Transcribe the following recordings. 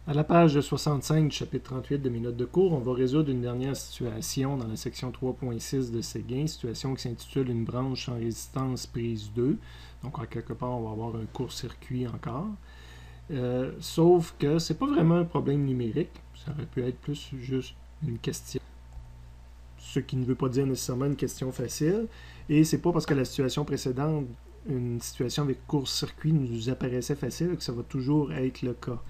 À la page 65 du chapitre 38 de mes notes de cours, on va résoudre une dernière situation dans la section 3.6 de Séguin, situation qui s'intitule une branche sans résistance prise 2. Donc, en quelque part, on va avoir un court-circuit encore. Sauf que c'est pas vraiment un problème numérique, ça aurait pu être plus juste une question. Ce qui ne veut pas dire nécessairement une question facile. Et c'est pas parce que la situation précédente, une situation avec court-circuit, nous apparaissait facile que ça va toujours être le cas.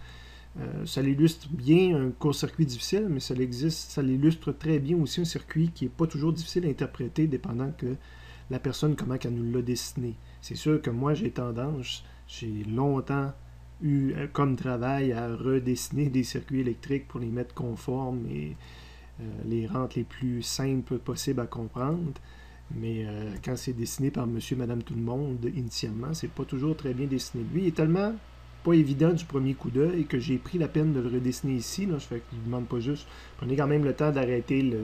Ça l'illustre bien un court-circuit difficile, mais ça l'illustre très bien aussi un circuit qui n'est pas toujours difficile à interpréter, dépendant que la personne, comment elle nous l'a dessiné. C'est sûr que moi, j'ai longtemps eu comme travail à redessiner des circuits électriques pour les mettre conformes et les rendre les plus simples possibles à comprendre. Mais quand c'est dessiné par monsieur, madame, tout le monde, initialement, c'est pas toujours très bien dessiné. Lui, il est tellement pas évident du premier coup d'œil que j'ai pris la peine de le redessiner ici. Là. Je fais qu'il ne demande pas juste. Prenez quand même le temps d'arrêter la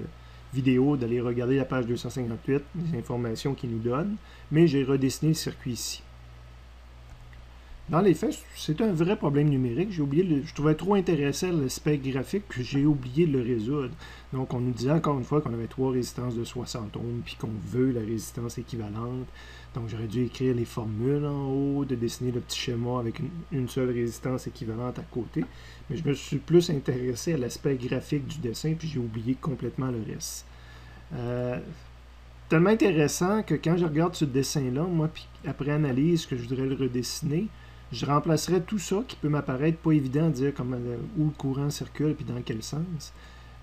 vidéo, d'aller regarder la page 258, les informations qu'il nous donne. Mais j'ai redessiné le circuit ici. Dans les faits, c'est un vrai problème numérique. Je trouvais trop intéressant l'aspect graphique que j'ai oublié de le résoudre. Donc, on nous disait encore une fois qu'on avait 3 résistances de 60 ohms, puis qu'on veut la résistance équivalente. Donc, j'aurais dû écrire les formules en haut, de dessiner le petit schéma avec une seule résistance équivalente à côté. Mais je me suis plus intéressé à l'aspect graphique du dessin, puis j'ai oublié complètement le reste. Tellement intéressant que quand je regarde ce dessin-là, moi, puis après analyse, que je voudrais le redessiner, je remplacerais tout ça qui peut m'apparaître pas évident à dire comment, où le courant circule puis dans quel sens.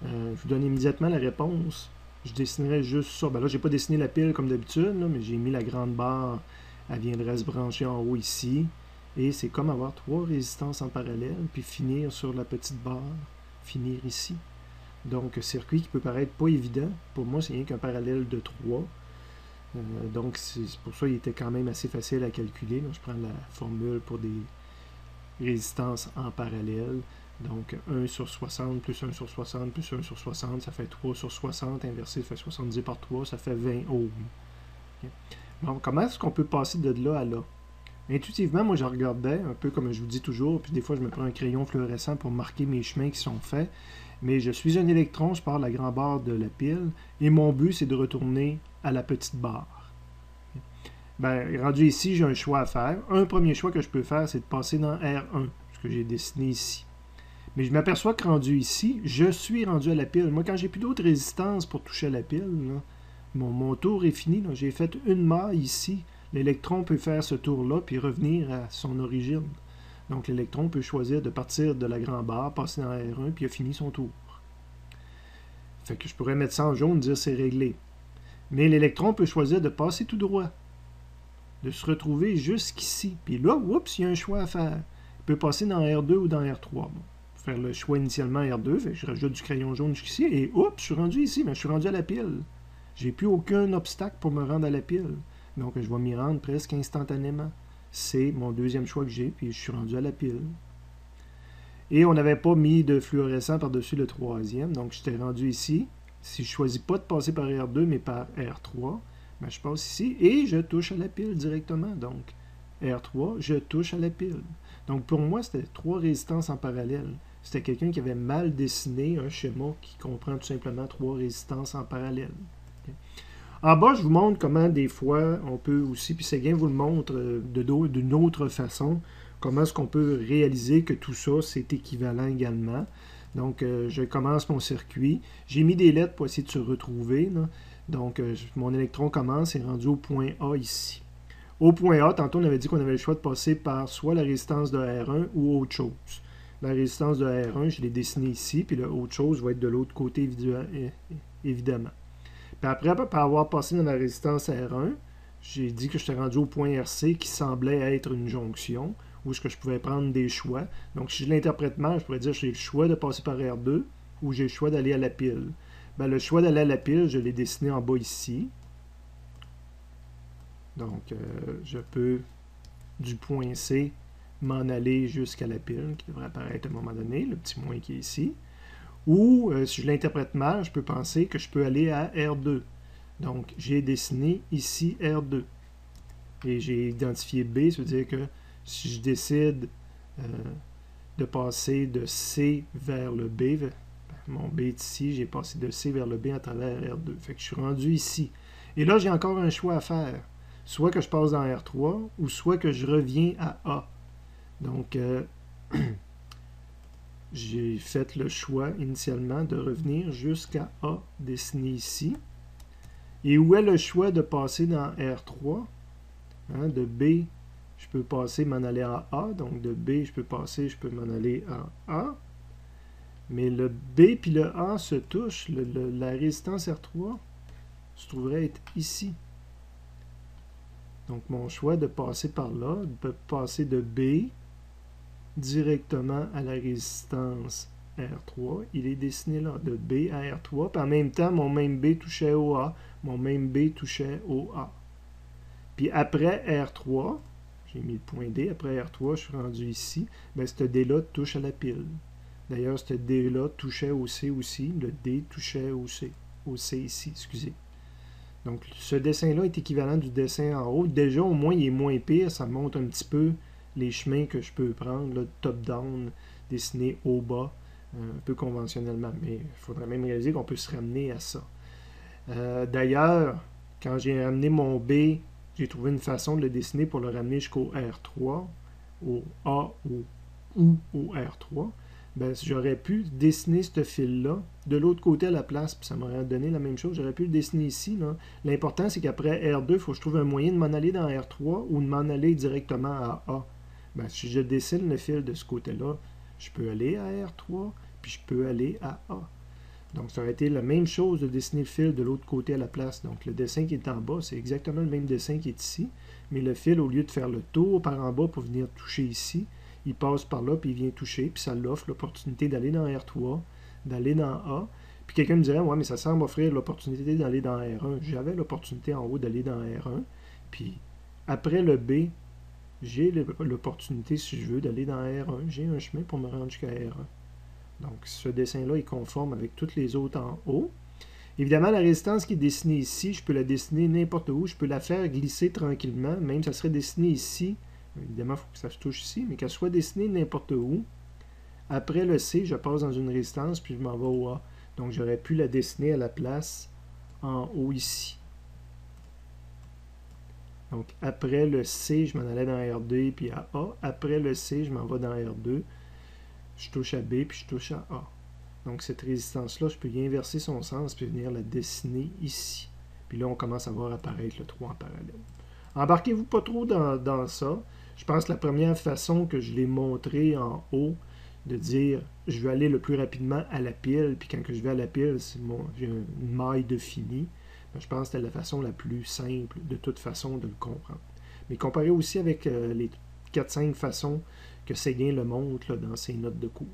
Je vous donne immédiatement la réponse. Je dessinerais juste ça. Ben là, j'ai pas dessiné la pile comme d'habitude, mais j'ai mis la grande barre. Elle viendrait se brancher en haut ici. Et c'est comme avoir 3 résistances en parallèle, puis finir sur la petite barre, finir ici. Donc, circuit qui peut paraître pas évident. Pour moi, c'est rien qu'un parallèle de 3. Donc, c'est pour ça qu'il était quand même assez facile à calculer. Là, je prends la formule pour des résistances en parallèle. Donc, 1 sur 60 plus 1 sur 60 plus 1 sur 60, ça fait 3 sur 60. Inversé, ça fait 70 par 3, ça fait 20 ohms. Okay. Bon, comment est-ce qu'on peut passer de là à là? Intuitivement, moi, je regardais, un peu comme je vous dis toujours, puis des fois, je me prends un crayon fluorescent pour marquer mes chemins qui sont faits. Mais je suis un électron, je pars de la grande barre de la pile, et mon but, c'est de retourner à la petite barre. Ben, rendu ici, j'ai un choix à faire. Un premier choix que je peux faire, c'est de passer dans R1, ce que j'ai dessiné ici. Mais je m'aperçois que rendu ici, je suis rendu à la pile. Moi, quand j'ai plus d'autres résistances pour toucher à la pile, là, mon tour est fini. J'ai fait une maille ici. L'électron peut faire ce tour-là puis revenir à son origine. Donc, l'électron peut choisir de partir de la grande barre, passer dans R1, puis il a fini son tour. Fait que je pourrais mettre ça en jaune, dire c'est réglé. Mais l'électron peut choisir de passer tout droit, de se retrouver jusqu'ici. Puis là, oups, il y a un choix à faire. Il peut passer dans R2 ou dans R3. Bon, faire le choix initialement R2, fait que je rajoute du crayon jaune jusqu'ici, et oups, je suis rendu ici, mais je suis rendu à la pile. J'ai plus aucun obstacle pour me rendre à la pile. Donc, je vais m'y rendre presque instantanément. C'est mon deuxième choix que j'ai, puis je suis rendu à la pile. Et on n'avait pas mis de fluorescent par-dessus le troisième, donc j'étais rendu ici. Si je ne choisis pas de passer par R2, mais par R3, ben je passe ici et je touche à la pile directement. Donc, R3, je touche à la pile. Donc, pour moi, c'était 3 résistances en parallèle. C'était quelqu'un qui avait mal dessiné un schéma qui comprend tout simplement 3 résistances en parallèle. Okay. En bas, je vous montre comment des fois on peut aussi, puis Séguin vous le montre d'une autre façon, comment est-ce qu'on peut réaliser que tout ça, c'est équivalent également. Donc, je commence mon circuit. J'ai mis des lettres pour essayer de se retrouver. Là. Donc, mon électron commence et est rendu au point A ici. Au point A, tantôt, on avait dit qu'on avait le choix de passer par soit la résistance de R1 ou autre chose. La résistance de R1, je l'ai dessinée ici, puis l'autre chose va être de l'autre côté, évidemment. Puis après avoir passé dans la résistance R1, j'ai dit que j'étais rendu au point RC qui semblait être une jonction, où est-ce que je pouvais prendre des choix. Donc, si je l'interprète mal, je pourrais dire que j'ai le choix de passer par R2 ou j'ai le choix d'aller à la pile. Ben, le choix d'aller à la pile, je l'ai dessiné en bas ici. Donc, je peux, du point C, m'en aller jusqu'à la pile, qui devrait apparaître à un moment donné, le petit moins qui est ici. Ou, si je l'interprète mal, je peux penser que je peux aller à R2. Donc, j'ai dessiné ici R2. Et j'ai identifié B, ça veut dire que si je décide de passer de C vers le B. Mon B est ici, j'ai passé de C vers le B à travers R2. Fait que je suis rendu ici. Et là, j'ai encore un choix à faire. Soit que je passe dans R3, ou soit que je reviens à A. Donc, j'ai fait le choix initialement de revenir jusqu'à A, dessiné ici. Et où est le choix de passer dans R3? Hein, de B, je peux passer, m'en aller à A. Donc, de B, je peux passer, je peux m'en aller à A. Mais le B puis le A se touchent. La résistance R3 se trouverait être ici. Donc, mon choix de passer par là, de passer de B directement à la résistance R3, il est dessiné là, de B à R3. Puis en même temps, mon même B touchait au A, mon même B touchait au A. Puis après R3, j'ai mis le point D, après R3, je suis rendu ici, bien, ce D-là touche à la pile. D'ailleurs, ce D-là touchait au C aussi. Le D touchait au C ici, excusez. Donc, ce dessin-là est équivalent du dessin en haut. Déjà, au moins, il est moins pire. Ça montre un petit peu les chemins que je peux prendre, top-down, dessiné haut-bas, un peu conventionnellement. Mais il faudrait même réaliser qu'on peut se ramener à ça. D'ailleurs, quand j'ai ramené mon B, j'ai trouvé une façon de le dessiner pour le ramener jusqu'au R3, au A ou au R3. Ben, j'aurais pu dessiner ce fil-là de l'autre côté à la place, puis ça m'aurait donné la même chose. J'aurais pu le dessiner ici. L'important, c'est qu'après R2, il faut que je trouve un moyen de m'en aller dans R3 ou de m'en aller directement à A. Ben, si je dessine le fil de ce côté-là, je peux aller à R3, puis je peux aller à A. Donc, ça aurait été la même chose de dessiner le fil de l'autre côté à la place. Donc, le dessin qui est en bas, c'est exactement le même dessin qui est ici, mais le fil, au lieu de faire le tour par en bas pour venir toucher ici, il passe par là, puis il vient toucher, puis ça l'offre l'opportunité d'aller dans R3, d'aller dans A. Puis quelqu'un me dirait, ouais, mais ça semble offrir l'opportunité d'aller dans R1. J'avais l'opportunité en haut d'aller dans R1, puis après le B, j'ai l'opportunité, si je veux, d'aller dans R1. J'ai un chemin pour me rendre jusqu'à R1. Donc, ce dessin-là est conforme avec toutes les autres en haut. Évidemment, la résistance qui est dessinée ici, je peux la dessiner n'importe où. Je peux la faire glisser tranquillement. Même ça serait dessiné ici. Évidemment, il faut que ça se touche ici, mais qu'elle soit dessinée n'importe où. Après le C, je passe dans une résistance, puis je m'en vais au A. Donc, j'aurais pu la dessiner à la place en haut ici. Donc, après le C, je m'en allais dans R2, puis à A. Après le C, je m'en vais dans R2. Je touche à B, puis je touche à A. Donc, cette résistance-là, je peux y inverser son sens, puis venir la dessiner ici. Puis là, on commence à voir apparaître le 3 en parallèle. Embarquez-vous pas trop dans ça. Je pense que la première façon que je l'ai montré en haut, de dire je vais aller le plus rapidement à la pile, puis quand je vais à la pile, j'ai une maille de fini. Je pense que c'était la façon la plus simple de toute façon de le comprendre. Mais comparé aussi avec les 4-5 façons que Séguin le montre là, dans ses notes de cours.